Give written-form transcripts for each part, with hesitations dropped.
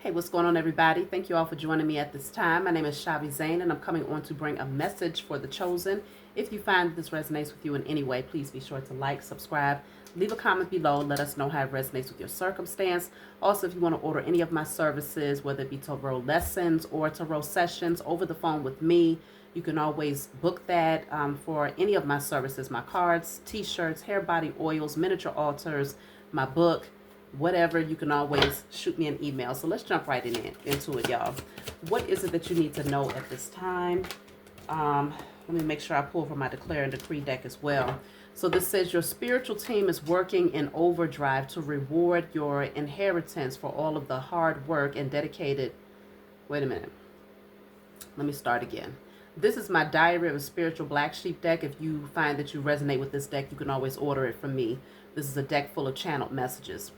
Hey, what's going on, everybody? Thank you all for joining me at this time. My name is Shavi Zane, and I'm coming on to bring a message for the chosen. If you find this resonates with you in any way, please be sure to like, subscribe, leave a comment below. Let us know how it resonates with your circumstance. Also, if you want to order any of my services, whether it be tarot lessons or tarot sessions over the phone with me, you can always book that for any of my services, my cards, t-shirts, hair body oils, miniature altars, my book, whatever. You can always shoot me an email. So let's jump right into it, y'all. What is it that you need to know at this time? Let me make sure I pull from my Declare and Decree deck as well. So this says your spiritual team is working in overdrive to reward your inheritance for all of the hard work and dedicated. Wait a minute. Let me start again. This is my Diary of a Spiritual Black Sheep deck. If you find that you resonate with this deck, you can always order it from me. This is a deck full of channeled messages.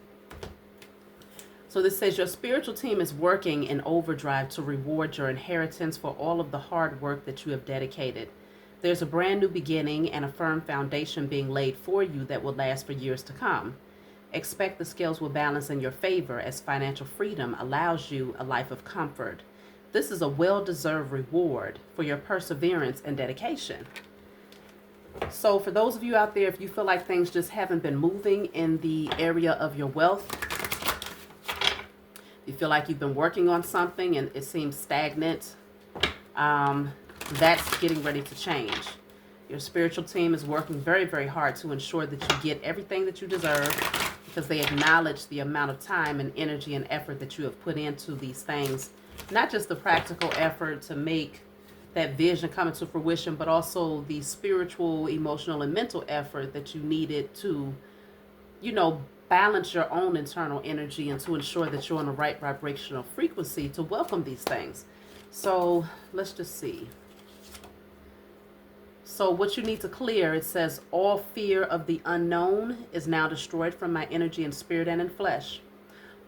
So this says your spiritual team is working in overdrive to reward your inheritance for all of the hard work that you have dedicated. There's a brand new beginning and a firm foundation being laid for you that will last for years to come. Expect the scales will balance in your favor as financial freedom allows you a life of comfort. This is a well-deserved reward for your perseverance and dedication. So for those of you out there, if you feel like things just haven't been moving in the area of your wealth, you feel like you've been working on something and it seems stagnant, that's getting ready to change. Your spiritual team is working very, very hard to ensure that you get everything that you deserve, because they acknowledge the amount of time and energy and effort that you have put into these things. Not just the practical effort to make that vision come into fruition, but also the spiritual, emotional, and mental effort that you needed to, balance your own internal energy and to ensure that you're on the right vibrational frequency to welcome these things. So let's just see. So what you need to clear, it says, all fear of the unknown is now destroyed from my energy and spirit and in flesh.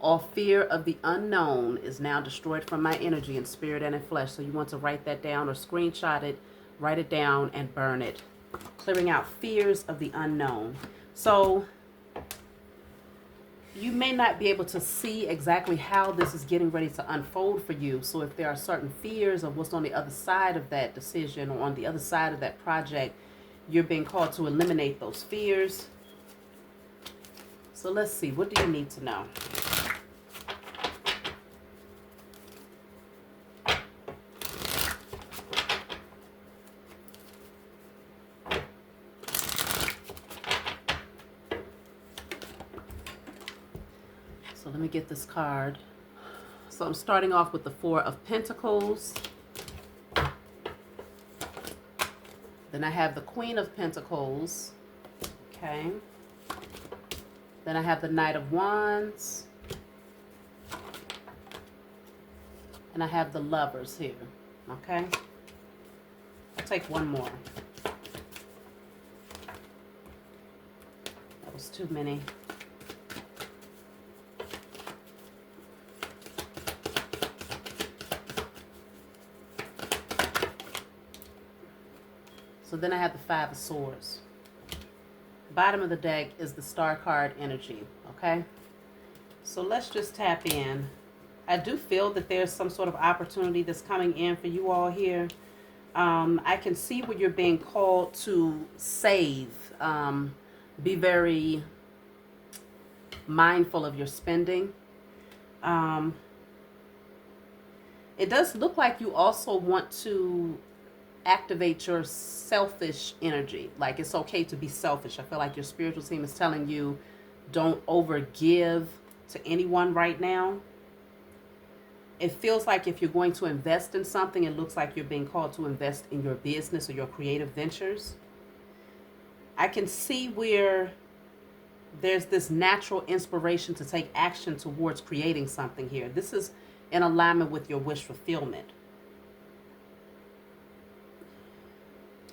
All fear of the unknown is now destroyed from my energy and spirit and in flesh. So you want to write that down or screenshot it, write it down and burn it. Clearing out fears of the unknown. So you may not be able to see exactly how this is getting ready to unfold for you. So if there are certain fears of what's on the other side of that decision or on the other side of that project, you're being called to eliminate those fears. So let's see, what do you need to know? So let me get this card. So I'm starting off with the Four of Pentacles. Then I have the Queen of Pentacles. Okay. Then I have the Knight of Wands. And I have the Lovers here. Okay. I'll take one more. That was too many. So then I have the Five of Swords. Bottom of the deck is the Star card energy, okay? So let's just tap in. I do feel that there's some sort of opportunity that's coming in for you all here. I can see where you're being called to save. Be very mindful of your spending. It does look like you also want to activate your selfish energy. Like, it's okay to be selfish. I feel like your spiritual team is telling you don't overgive to anyone right now. It feels like if you're going to invest in something, it looks like you're being called to invest in your business or your creative ventures. I can see where there's this natural inspiration to take action towards creating something here. This is in alignment with your wish fulfillment.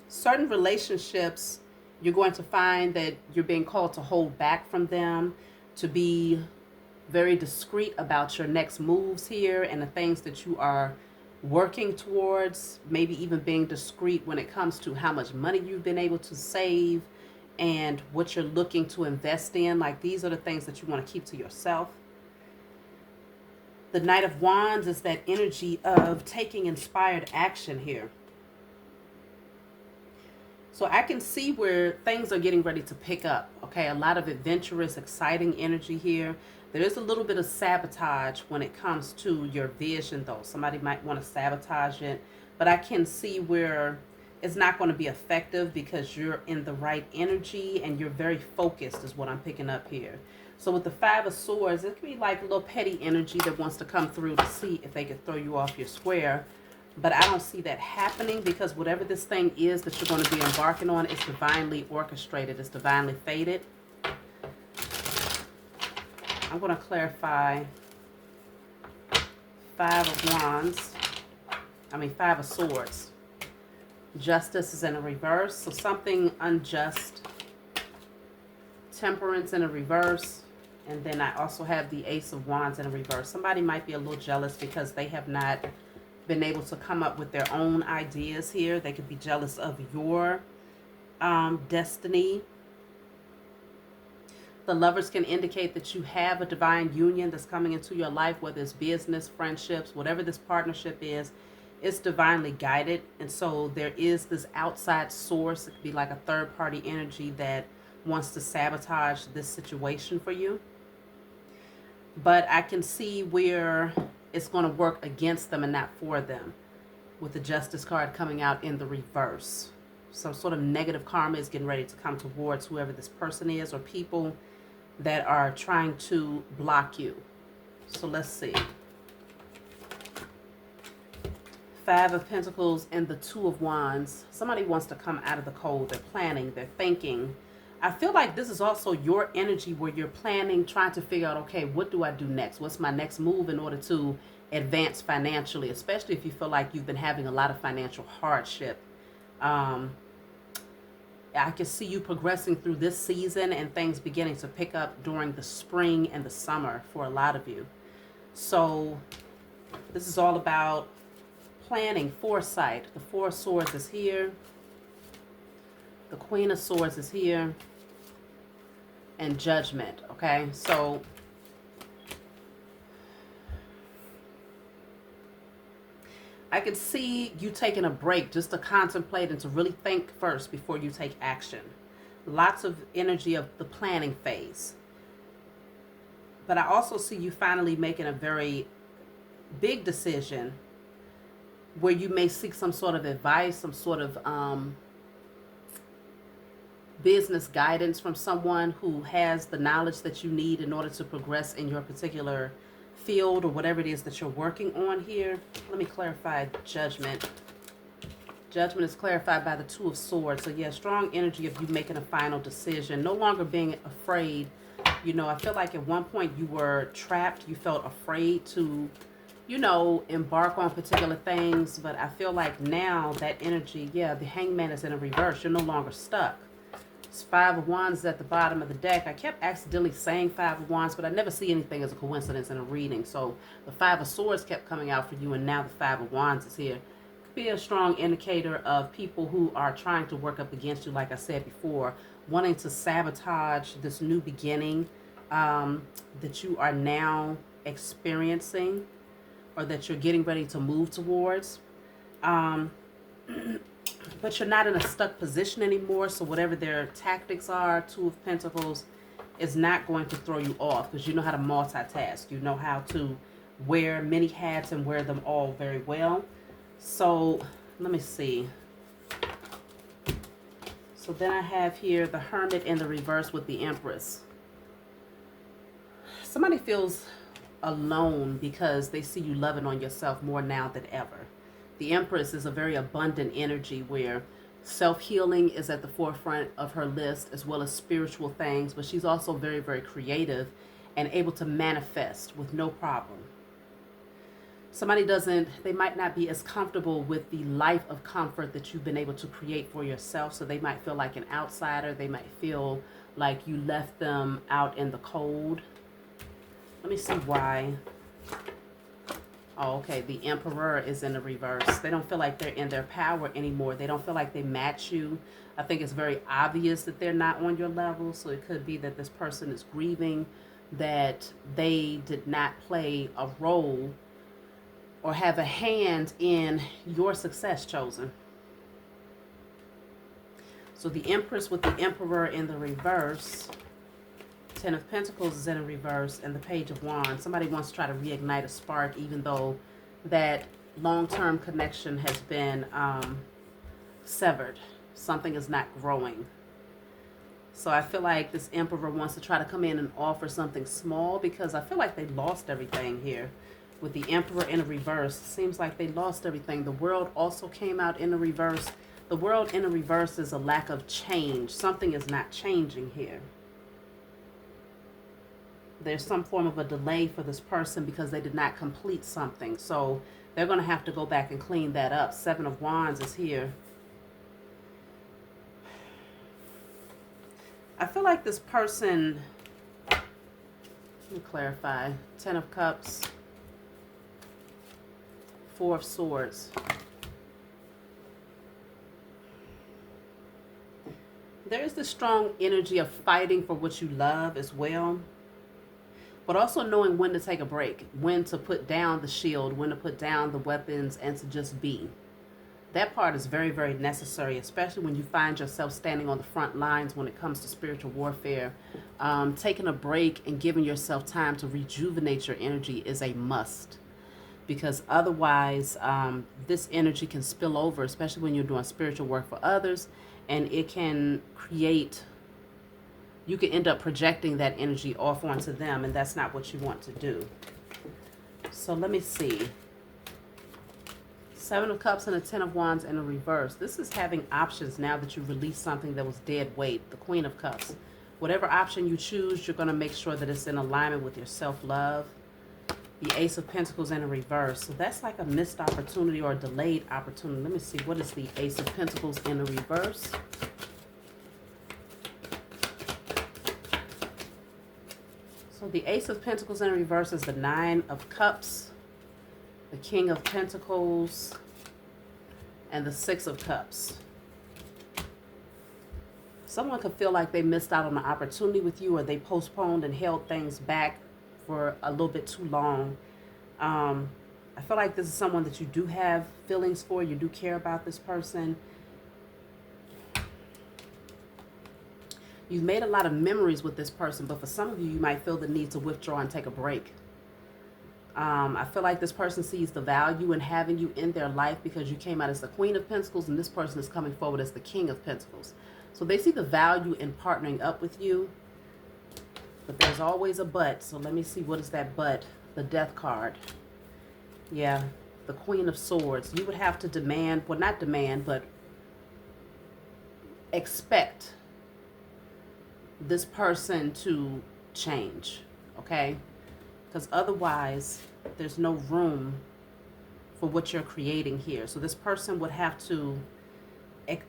Certain relationships, you're going to find that you're being called to hold back from them, to be very discreet about your next moves here and the things that you are working towards, maybe even being discreet when it comes to how much money you've been able to save and what you're looking to invest in. Like, these are the things that you want to keep to yourself. The Knight of Wands is that energy of taking inspired action here. So I can see where things are getting ready to pick up. Okay, a lot of adventurous, exciting energy here. There is a little bit of sabotage when it comes to your vision, though. Somebody might want to sabotage it. But I can see where it's not going to be effective because you're in the right energy and you're very focused is what I'm picking up here. So with the Five of Swords, it could be like a little petty energy that wants to come through to see if they could throw you off your square. But I don't see that happening because whatever this thing is that you're going to be embarking on is divinely orchestrated. It's divinely fated. I'm going to clarify Five of Swords. Justice is in a reverse, so something unjust. Temperance in a reverse. And then I also have the Ace of Wands in a reverse. Somebody might be a little jealous because they have not been able to come up with their own ideas here. They could be jealous of your destiny. The Lovers can indicate that you have a divine union that's coming into your life, whether it's business, friendships, whatever this partnership is, it's divinely guided. And so there is this outside source. It could be like a third party energy that wants to sabotage this situation for you. But I can see where it's going to work against them and not for them, with the Justice card coming out in the reverse. Some sort of negative karma is getting ready to come towards whoever this person is or people that are trying to block you. So let's see. Five of Pentacles and the Two of Wands. Somebody wants to come out of the cold. They're planning, they're thinking. I feel like this is also your energy where you're planning, trying to figure out, okay, what do I do next? What's my next move in order to advance financially, especially if you feel like you've been having a lot of financial hardship. I can see you progressing through this season and things beginning to pick up during the spring and the summer for a lot of you. So this is all about planning, foresight. The Four of Swords is here. The Queen of Swords is here. And Judgment, okay? So I could see you taking a break just to contemplate and to really think first before you take action. Lots of energy of the planning phase. But I also see you finally making a very big decision where you may seek some sort of advice, some sort of business guidance from someone who has the knowledge that you need in order to progress in your particular field or whatever it is that you're working on here. Let me clarify Judgment. Judgment is clarified by the Two of Swords. So yeah, strong energy of you making a final decision, no longer being afraid. You know, I feel like at one point you were trapped. You felt afraid to, you know, embark on particular things. But I feel like now that energy, yeah, the Hangman is in a reverse. You're no longer stuck. It's Five of Wands at the bottom of the deck. I kept accidentally saying Five of Wands, but I never see anything as a coincidence in a reading. So the Five of Swords kept coming out for you, and now the Five of Wands is here. Could be a strong indicator of people who are trying to work up against you, like I said before, wanting to sabotage this new beginning that you are now experiencing or that you're getting ready to move towards. But you're not in a stuck position anymore, so whatever their tactics are, Two of Pentacles, is not going to throw you off because you know how to multitask. You know how to wear many hats and wear them all very well. So let me see. So then I have here the Hermit in the reverse with the Empress. Somebody feels alone because they see you loving on yourself more now than ever. The Empress is a very abundant energy where self-healing is at the forefront of her list, as well as spiritual things, but she's also very, very creative and able to manifest with no problem. Somebody they might not be as comfortable with the life of comfort that you've been able to create for yourself, so they might feel like an outsider. They might feel like you left them out in the cold. Let me see why. Oh, okay, the Emperor is in the reverse. They don't feel like they're in their power anymore. They don't feel like they match you. I think it's very obvious that they're not on your level. So it could be that this person is grieving that they did not play a role or have a hand in your success, chosen. So the Empress with the Emperor in the reverse. Ten of Pentacles is in a reverse, and the Page of Wands. Somebody wants to try to reignite a spark, even though that long-term connection has been severed. Something is not growing. So I feel like this Emperor wants to try to come in and offer something small, because I feel like they lost everything here. With the Emperor in a reverse, seems like they lost everything. The World also came out in a reverse. The World in a reverse is a lack of change. Something is not changing here. There's some form of a delay for this person because they did not complete something. So they're going to have to go back and clean that up. Seven of Wands is here. I feel like this person, let me clarify, Ten of Cups, Four of Swords. There is this strong energy of fighting for what you love as well, but also knowing when to take a break, when to put down the shield, when to put down the weapons, and to just be. That part is very, very necessary, especially when you find yourself standing on the front lines when it comes to spiritual warfare. Taking a break and giving yourself time to rejuvenate your energy is a must, because otherwise this energy can spill over, especially when you're doing spiritual work for others, and it can create, you can end up projecting that energy off onto them, and that's not what you want to do. So let me see. Seven of Cups and a Ten of Wands in a reverse. This is having options now that you release something that was dead weight. The Queen of Cups. Whatever option you choose, you're going to make sure that it's in alignment with your self-love. The Ace of Pentacles in a reverse. So that's like a missed opportunity or a delayed opportunity. Let me see. What is the Ace of Pentacles in a reverse? So the Ace of Pentacles in a reverse is the Nine of Cups, the King of Pentacles, and the Six of Cups. Someone could feel like they missed out on an opportunity with you, or they postponed and held things back for a little bit too long. I feel like this is someone that you do have feelings for. You do care about this person. You've made a lot of memories with this person, but for some of you, you might feel the need to withdraw and take a break. I feel like this person sees the value in having you in their life because you came out as the Queen of Pentacles, and this person is coming forward as the King of Pentacles. So they see the value in partnering up with you, but there's always a but. So let me see, what is that but? The Death card. Yeah, the Queen of Swords. You would have to demand, well, not demand, but expect this person to change, okay? Because otherwise, there's no room for what you're creating here. So this person would have to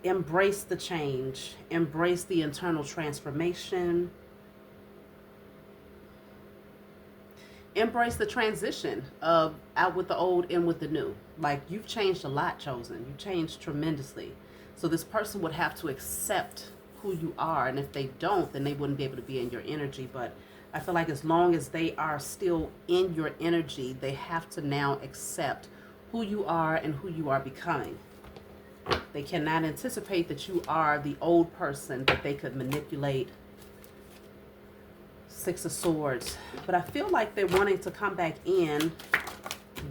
embrace the change, embrace the internal transformation, embrace the transition of out with the old, in with the new. Like, you've changed a lot, Chosen. You've changed tremendously. So this person would have to accept who you are, and if they don't, then they wouldn't be able to be in your energy. But I feel like as long as they are still in your energy, they have to now accept who you are and who you are becoming. They cannot anticipate that you are the old person that they could manipulate. Six of Swords. But I feel like they're wanting to come back in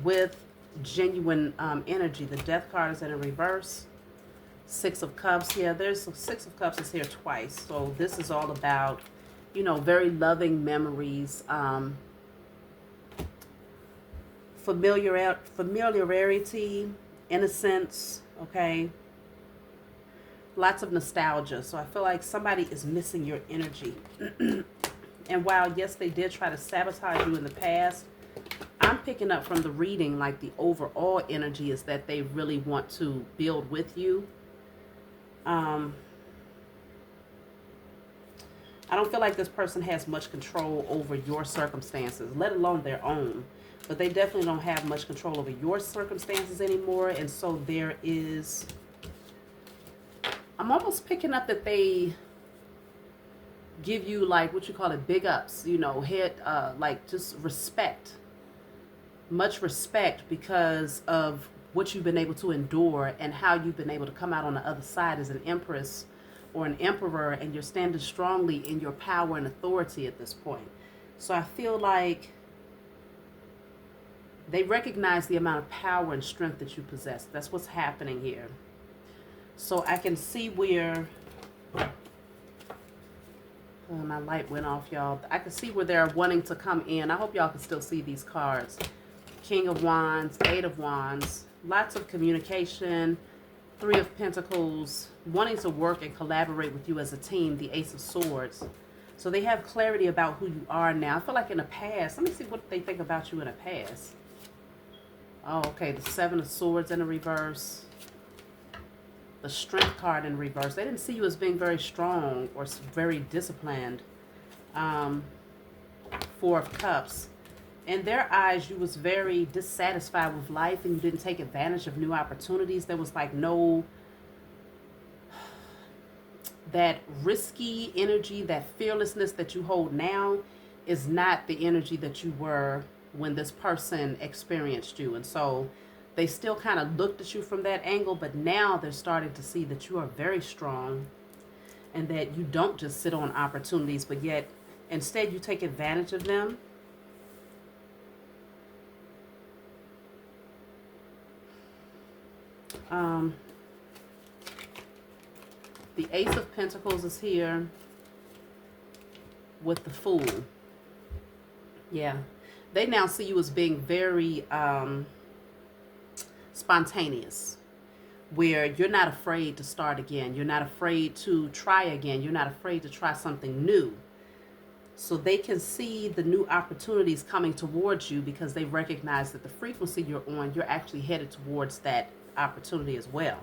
with genuine energy. The Death card is in a reverse. Six of Cups here. There's Six of Cups is here twice. So this is all about, you know, very loving memories, familiarity, innocence, okay? Lots of nostalgia. So I feel like somebody is missing your energy. And while, yes, they did try to sabotage you in the past, I'm picking up from the reading, like, the overall energy is that they really want to build with you. I don't feel like this person has much control over your circumstances, let alone their own. But they definitely don't have much control over your circumstances anymore. And so there is, I'm almost picking up that they give you like what you call it, big ups, you know, hit like just respect, much respect because of what you've been able to endure and how you've been able to come out on the other side as an empress or an emperor, and you're standing strongly in your power and authority at this point. So I feel like they recognize the amount of power and strength that you possess. That's what's happening here. So I can see where my light went off, y'all. I can see where they're wanting to come in. I hope y'all can still see these cards. King of Wands, Eight of Wands, lots of communication, Three of Pentacles, wanting to work and collaborate with you as a team, the Ace of Swords. So they have clarity about who you are now. I feel like in the past, let me see what they think about you in the past. Oh, okay, the Seven of Swords in the reverse. The Strength card in reverse. They didn't see you as being very strong or very disciplined. Four of Cups. In their eyes, you was very dissatisfied with life and you didn't take advantage of new opportunities. There was like no, that risky energy, that fearlessness that you hold now is not the energy that you were when this person experienced you. And so they still kind of looked at you from that angle, but now they're starting to see that you are very strong and that you don't just sit on opportunities, but yet instead you take advantage of them. The Ace of Pentacles is here with the Fool. Yeah. They now see you as being very spontaneous, where you're not afraid to start again. You're not afraid to try again. You're not afraid to try something new. So they can see the new opportunities coming towards you because they recognize that the frequency you're on, you're actually headed towards that opportunity as well.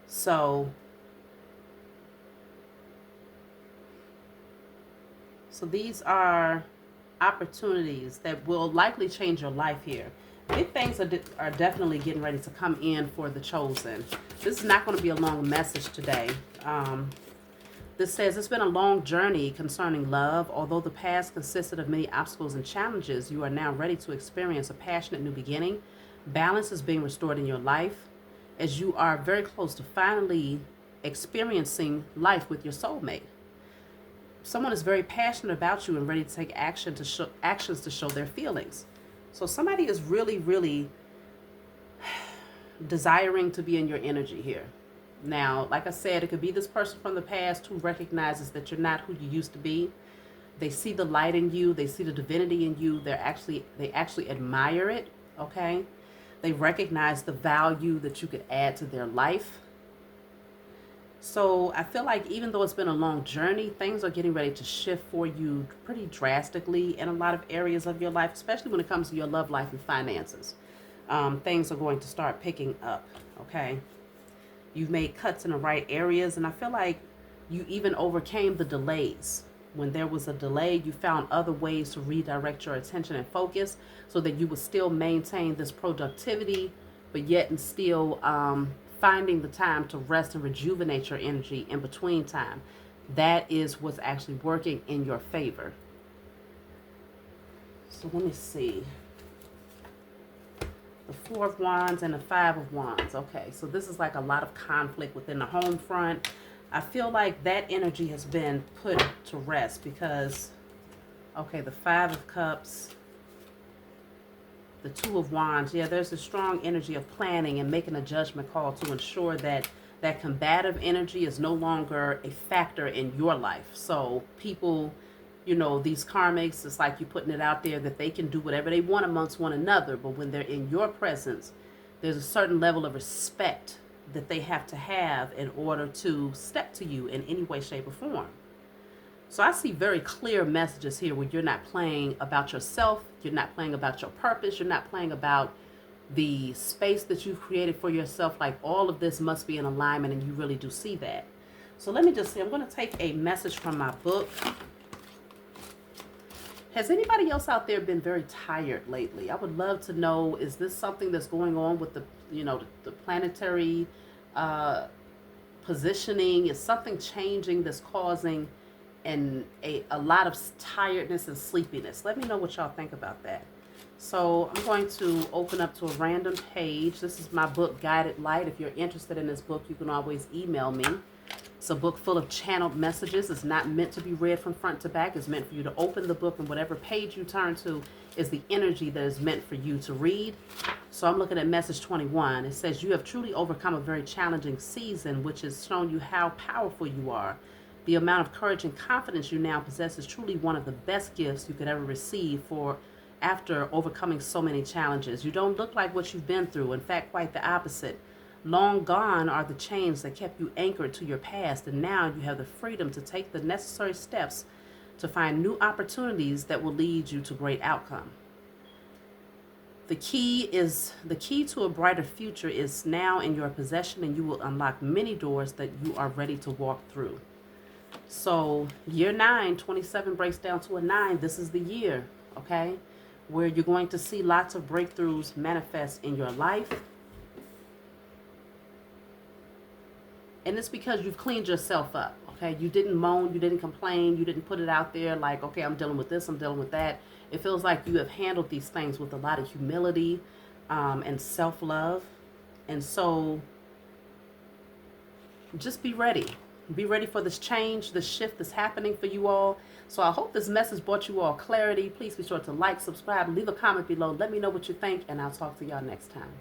So these are opportunities that will likely change your life here. Big things are definitely getting ready to come in for the chosen. This is not going to be a long message today. This says, it's been a long journey concerning love. Although the past consisted of many obstacles and challenges, you are now ready to experience a passionate new beginning. Balance is being restored in your life as you are very close to finally experiencing life with your soulmate. Someone is very passionate about you and ready to take actions to show their feelings. So somebody is really, really desiring to be in your energy here. Now, like I said, it could be this person from the past who recognizes that you're not who you used to be. They see the light in you. They see the divinity in you. They actually admire it, okay? They recognize the value that you could add to their life. So I feel like even though it's been a long journey, things are getting ready to shift for you pretty drastically in a lot of areas of your life, especially when it comes to your love life and finances. Things are going to start picking up, okay? You've made cuts in the right areas, and I feel like you even overcame the delays. When there was a delay, you found other ways to redirect your attention and focus so that you would still maintain this productivity, but yet and still finding the time to rest and rejuvenate your energy in between time. That is what's actually working in your favor. So let me see. The Four of Wands and the Five of Wands. Okay, so this is like a lot of conflict within the home front. I feel like that energy has been put to rest because, okay, the Five of Cups, the Two of Wands. Yeah, there's a strong energy of planning and making a judgment call to ensure that that combative energy is no longer a factor in your life. So people, you know, these karmics, it's like you putting it out there that they can do whatever they want amongst one another. But when they're in your presence, there's a certain level of respect that they have to have in order to step to you in any way, shape, or form. So I see very clear messages here where you're not playing about yourself, you're not playing about your purpose, you're not playing about the space that you've created for yourself. Like all of this must be in alignment, and you really do see that. So let me just see, I'm going to take a message from my book. Has anybody else out there been very tired lately? I would love to know, is this something that's going on with the, you know, the planetary positioning? Is something changing that's causing a lot of tiredness and sleepiness. Let me know what y'all think about that. So I'm going to open up to a random page. This is my book, Guided Light. If you're interested in this book, you can always email me. It's a book full of channeled messages. It's not meant to be read from front to back. It's meant for you to open the book, and whatever page you turn to is the energy that is meant for you to read. So I'm looking at message 21. It says, you have truly overcome a very challenging season, which has shown you how powerful you are. The amount of courage and confidence you now possess is truly one of the best gifts you could ever receive for after overcoming so many challenges. You don't look like what you've been through. In fact, quite the opposite. Long gone are the chains that kept you anchored to your past, and now you have the freedom to take the necessary steps to find new opportunities that will lead you to great outcome. The key to a brighter future is now in your possession, and you will unlock many doors that you are ready to walk through. So year 9, 27 breaks down to a 9. This is the year, okay, where you're going to see lots of breakthroughs manifest in your life. And it's because you've cleaned yourself up, okay? You didn't moan, you didn't complain, you didn't put it out there like, okay, I'm dealing with this, I'm dealing with that. It feels like you have handled these things with a lot of humility and self-love. And so just be ready. Be ready for this change, this shift that's happening for you all. So I hope this message brought you all clarity. Please be sure to like, subscribe, leave a comment below. Let me know what you think, and I'll talk to y'all next time.